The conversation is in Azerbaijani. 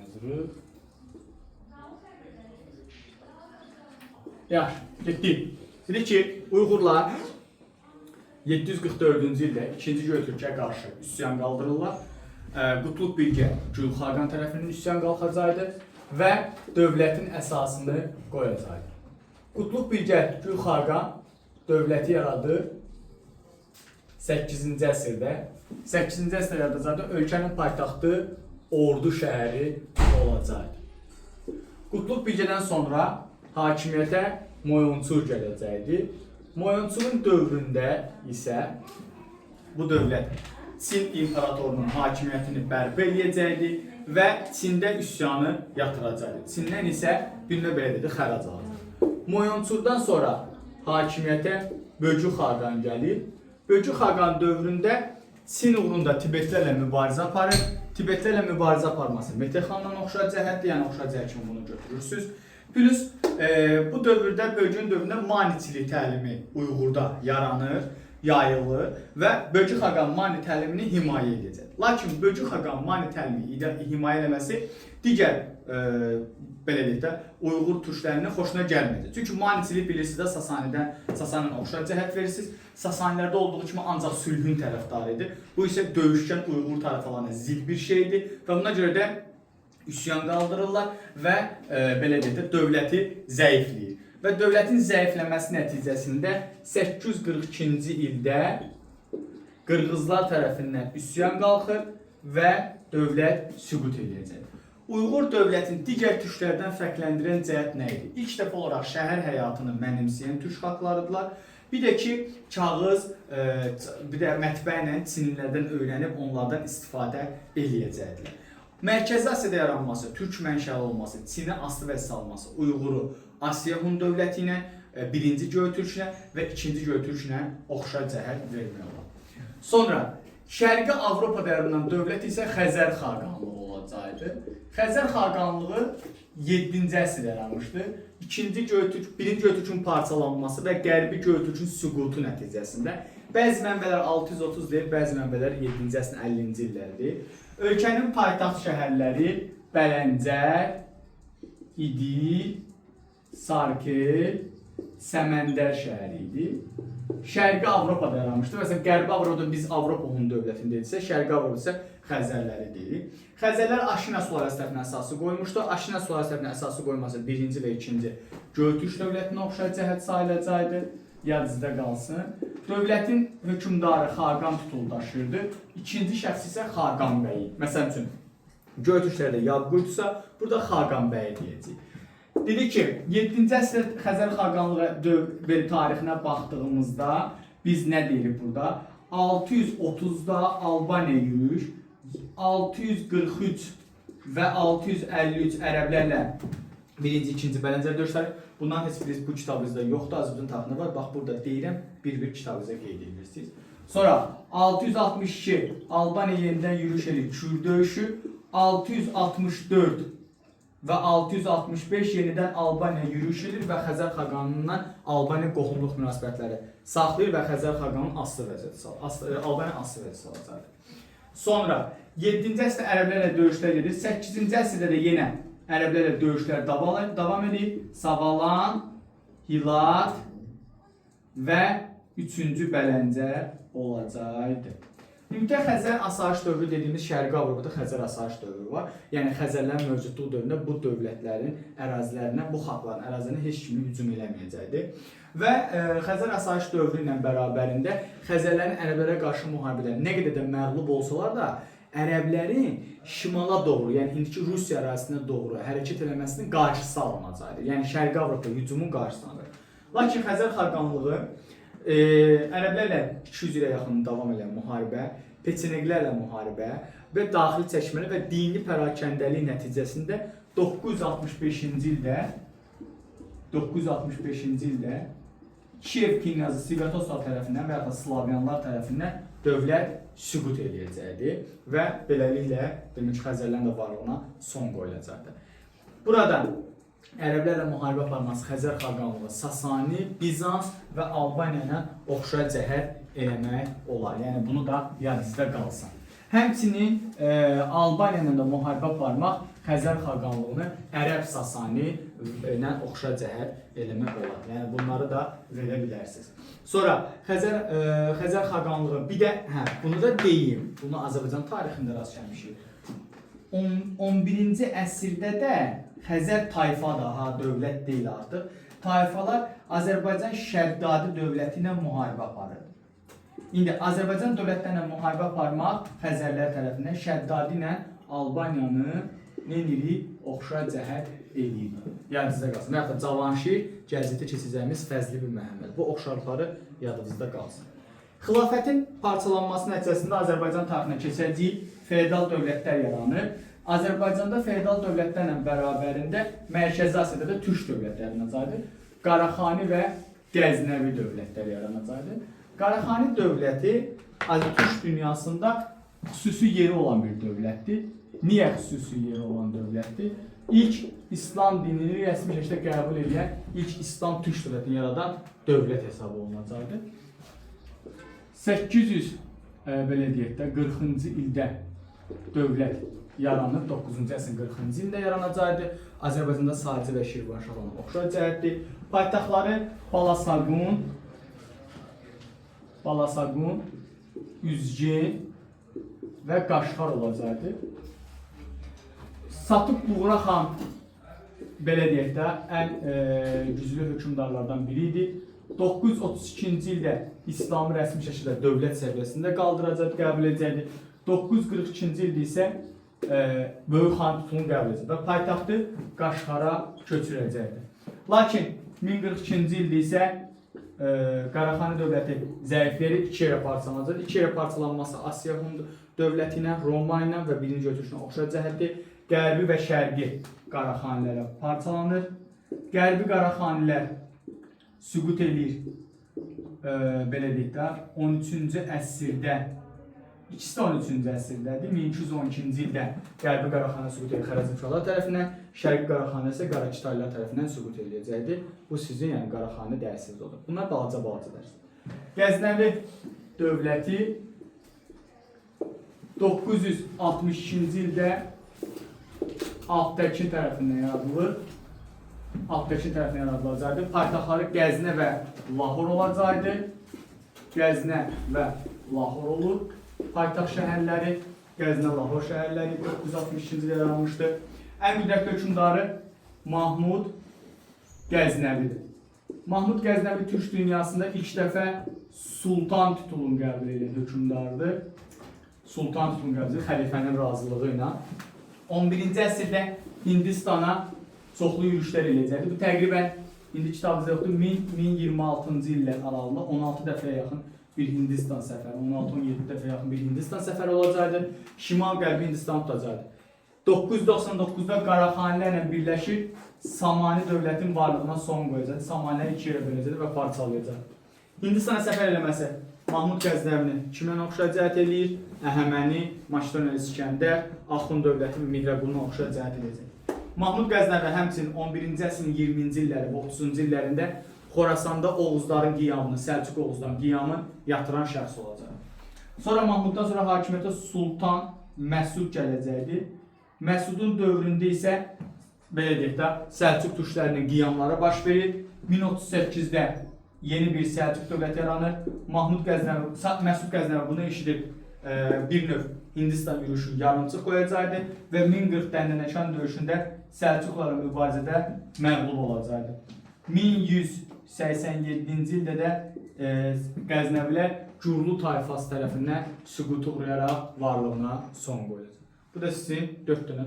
Yazırıq. Yaxşı, getdik. Dedik ki, Uyğurlar 744-cü ildə 2-ci Göytürkə qarşı üsyan qaldırırlar. Qutluq Bilge Gülxaqan tərəfindən üsyan qalxacaqdı və dövlətin əsasını qoyacaqdı. Qutluq Bilge Gülxaqan dövləti yaradır 8-ci əsrdə. 8-ci əsrdə yaradacaqdı, ölkənin paytaxtı Ordu şəhəri olacaqdı. Qutluq Bilgedən sonra hakimiyyətə Moyonçur gələcəkdi. Moyonçurun dövründə isə bu dövlət Çin imperatorunun hakimiyyətini bərpa edəcəkdi və Çində üsyanı yatıracaqdı. Çindən isə bir növ belə dedi, xərac alacaq. Moyonçurdan sonra hakimiyyətə Böcü Xaqan gəlir. Böcü Xaqan dövründə Çin uğrunda Tibetlərlə mübarizə aparır. Tibetlərlə mübarizə aparması Metehandan oxşar cəhətdir, yəni oxşar cəhət kimi bunu götürürsünüz. Plus bu dövrdə, Böcün dövründə maniçilik təlimi Uyğurda yaranır, yayılır və Böcü Xaqan mani təlimini himayə edəcək. Lakin Böcü Xaqan mani təlimi himayə eləməsi digər belə deyək də Uyğur türklərinin xoşuna gəlməyəcək. Çünki maniçilik bilirsiniz də Sasaninin oxşar cəhət verirsiniz. Sasanilərdə olduğu kimi ancaq sülhün tərəfdarı idi. Bu isə döyüşkən Uyğur tayfalarına zid bir şeydir və buna görə də üsyan qaldırırlar və belə deyək də dövləti zəifləyir. Və dövlətin zəifləməsi nəticəsində 842-ci ildə Qırğızlar tərəfindən üsyan qalxır və dövlət süqut edəcək. Uyğur dövlətini digər türklərdən fərqləndirən cəhət nə idi? İlk dəfə olaraq şəhər həyatını mənimsəyən türk xalqlarıdırlar. Bir də ki, kağız, bir də mətbə ilə Çinlilərdən öyrənib onlardan istifadə eləyəcəkdilər. Mərkəzi Asiyada yaranması, türk mənşəli olması, Çinə asılı vəzifə salması Uyğuru Asiya Hun dövləti ilə, birinci Göytürk ilə və ikinci Göytürk ilə oxşar cəhət vermək olar. Sonra Şərqi Avropada yaranan dövlət isə Xəzər Xaqanlığı olacaqdı. Xəzər Xaqanlığı 7-ci əsrdə yaranmışdı. Birinci Göytürkün parçalanması və Qərbi Göytürkün süqutu nəticəsində bəzi mənbələr 630 deyir, bəzi mənbələr 7-ci əsrin 50-ci illəridir. Ölkənin paytaxt şəhərləri Bələncər, İdil, Sarkı, Səməndər şəhəri idi. Şərqi Avropada yaranmışdı. Məsələn, Qərbi Avropada biz Avropa Hun dövlətində idisə, Şərqi Avropada isə Xəzərləri deyirik. Xəzərlər Aşina sülaləsi tərəfindən əsası qoymuşdu. Aşina sülaləsi tərəfindən əsası qoyması 1-ci və 2-ci Göytürk dövlətinə oxşar cəhət sayılacaqdı. Yadınızda qalsın. Dövlətin hökmdarı Xaqan titulu daşıyırdı. İkinci şəxs isə Xaqan bəyi. Məsəl üçün, Göytürklərdə Yabquydusa, burada Xaqan bəyi deyəcəyik. Dedi ki, 7-ci əsr Xəzər Xaqanlığı tarixinə baxdığımızda biz nə deyirik burada? 630-da Albaniya yürüyüş, 643 və 653 ərəblərlə 1-ci, 2-ci Bələncər döyüşləri. Bundan heç birisi bu kitabınızda yoxdur, Azərbaycan tarixində var. Bax, burada deyirəm, bir-bir kitabınıza qeyd edirsiniz. Sonra 662 Albaniya yenidən yürüyüş edir, Kür döyüşü, 664 və 665 yenidən Albaniya yürüyüş edir və Xəzər Xaqanından Albaniya qohumluq münasibətləri saxlayır və Xəzər Xaqanın asılı vəziyyəti salır. Albaniya asılı vəziyyəti salacaqdır. Sonra 7-ci əsrdə ərəblərlə döyüşlər gedir. 8-ci əsrdə də yenə ərəblərlə döyüşlər davam edir. Savalan, Hilat və 3-cü Bələncər olacaqdır. Ümumən Xəzər asayiş dövrü dediyimiz Şərqi Avropada Xəzər asayiş dövrü var. Yəni Xəzərlərin mövcudluğu dövründə bu dövlətlərin ərazilərinə, bu xalqların ərazilərinə heç kimi hücum eləməyəcəkdi. Və Xəzər asayiş dövrü ilə bərabərində Xəzərlərin ərəblərə qarşı müharibədə nə qədər də məğlub olsalar da, ərəblərin şimala doğru, yəni indiki Rusiya ərazisinə doğru hərəkət eləməsinin qarşısı alınacaqdır. Yəni Şərqi Avropa hücumun qarşısını alır. Lakin Xəzər Xaqanlığı ərəblərlə 200 ilə yaxın davam edən müharibə, peçeneqlərlə müharibə və daxili çəkməli və dini pərakəndəlik nəticəsində 965-ci ildə Kiyev knyazı Sviatoslav tərəfindən və ya da Slavyanlar tərəfindən dövlət süqut edəcəkdi və beləliklə demək ki, Xəzərlərin də varlığına son qoyulacaqdı. Burada ərəblərlə müharibə aparması Xəzər Xaqanlığı, Sasani, Bizans və Albaniya ilə oxşar cəhət eləmək olar. Yəni bunu da yadınızda qalsın. Həmçinin Albaniya ilə də müharibə aparmaq Xəzər xaqanlığını Ərəb Sasani ilə oxşar cəhət eləmək olar. Yəni bunları da verə bilərsiniz. Sonra Xəzər xaqanlığı bir də bunu da deyim. Bunu Azərbaycan tarixində rast gəlmişik. 11-ci əsrdə də Xəzər tayfa da dövlət deyil artıq. Tayfalar Azərbaycan Şəddadi dövləti ilə müharibə aparır. İndi Azərbaycan dövlətlərlə müharibə aparmaq Xəzərlər tərəfindən Şəddadi ilə Albaniyanı oxşar cəhət eləyir. Yadınızda qalsın. Və yaxud da Cavanşir gəzitdə keçəcəyimiz Fəzli bin Məhəmməd. Bu oxşarlıqları yadınızda qalsın. Xilafətin parçalanması nəticəsində Azərbaycan tarixinə keçəcək feodal dövlətlər yaranır. Azərbaycanda feodal dövlətlərlə bərabərində Mərkəzi Asiyada da türk dövlətləri yaranacaqdır. Qaraxani və Qəznəvi dövlətləri yaranacaqdır. Qaraxani dövləti türk dünyasında xüsusi yeri olan bir dövlətdir. Niyə xüsusi yeri olan dövlətdir? İlk İslam dinini rəsmi şəkildə qəbul edən, ilk İslam türk dövlətini yaradan dövlət hesabı olunacaqdır. 800 belə deyək də 40-cı ildə dövlət yaranır. 9-cu əsrin 40-cı ildə yaranacaqdır. Azərbaycanda Sacı və Şirvanşahlarla oxşar cəhətdir. Paytaxtları Balasagun, Üzgen və Qaşqar olacaqdır. Satıq Buğra xan belə deyək də ən güclü hökmdarlardan biri idi. 932-ci ildə İslamı rəsmi şəkildə dövlət səviyyəsində qaldıracaq, qəbul edəcəkdir. 942-ci ildə isə Böyük xan titulunu qəbul edəcək və paytaxtı Qaşqara köçürəcəkdir. Lakin 1042-ci ildə isə Qaraxani dövləti zəifləyərək iki yerə parçalanacaq. İki yerə parçalanması Asiya Hun dövləti ilə, Roma ilə və birinci götürüşünə oxşar cəhətdir. Qərbi və şərqi Qaraxanilərə parçalanır. Qərbi Qaraxanilər süqut edir, belə deyək də, 13-cü əsrdə, ikisi də 13-cü əsrdədir. 1212-ci ildə Qərbi Qaraxanilər süqut edir Xərəzmşahlar tərəfindən, Şərqi Qaraxanilər isə Qarakitaylılar tərəfindən süqut ediləcəkdir. Bu sizin, yəni Qaraxani dərsiz olur. Bunlar balaca dərs. Qəznəvi dövləti 962-ci ildə Altəkin tərəfindən yaradılır. Altəkin tərəfindən yaradılacaqdır. Paytaxtları Qəznə və Lahor olacaqdır. Qəznə və Lahor olur. Paytaxt şəhərləri Qəznə, Lahor şəhərləri 962-ci ildə yaranmışdır. Ən müddətli hökmdarı Mahmud Qəznəvidir. Mahmud Qəznəvi türk dünyasında ilk dəfə sultan titulunu qəbul edən hökmdardır. Sultan titulunu qəbul edir xəlifənin razılığı ilə. 11-ci əsrdə Hindistana çoxlu yürüşlər eləyəcəkdir. Bu təqribən indi kitabımızda yoxdur, 1026-cı illər aralığında 16 dəfəyə yaxın bir Hindistan səfəri, 16-17 dəfəyə yaxın bir Hindistan səfəri olacaqdır. Şimal-Qərbi Hindistan tutacaqdır. 999-da Qaraxanilərlə birləşir, Samani dövlətin varlığına son qoyacaqdır. Samanilər iki yerə böləcəkdir və parçalayacaqdır. Hindistana səfər eləməsi Mahmud Qəznəvini kimə oxşar cəhət eləyir? Əhəməni, Makedoniyalı İskəndər, Axund dövləti və Mihrəquluna oxşar cəhət eləyəcək. Mahmud Qəznəvi həmçinin 11-ci əsrin 20-ci illəri və 30-cu illərində Xorasanda Oğuzların qiyamını, Səlcuq Oğuzların qiyamını yatıran şəxs olacaq. Sonra Mahmuddan sonra hakimiyyətə Sultan Məsud gələcəkdir. Məsudun dövründə isə belə deyək də Səlcuq türklərinin qiyamları baş verir. 1038-də yeni bir Səlcuq dövləti yaranır. Məsud Qəznəvi bunu eşidib bir növ Hindistan yürüyüşü yarımçıq qoyacaqdır və 1040 Dəndənəkan döyüşündə Səlcuqlarla mübarizədə məğlub olacaqdır. 1187-ci ildə də Qəznəvilər Gürlü tayfası tərəfindən süquta uğrayaraq varlığına son qoyulacaq. Bu da sizin 4 dənə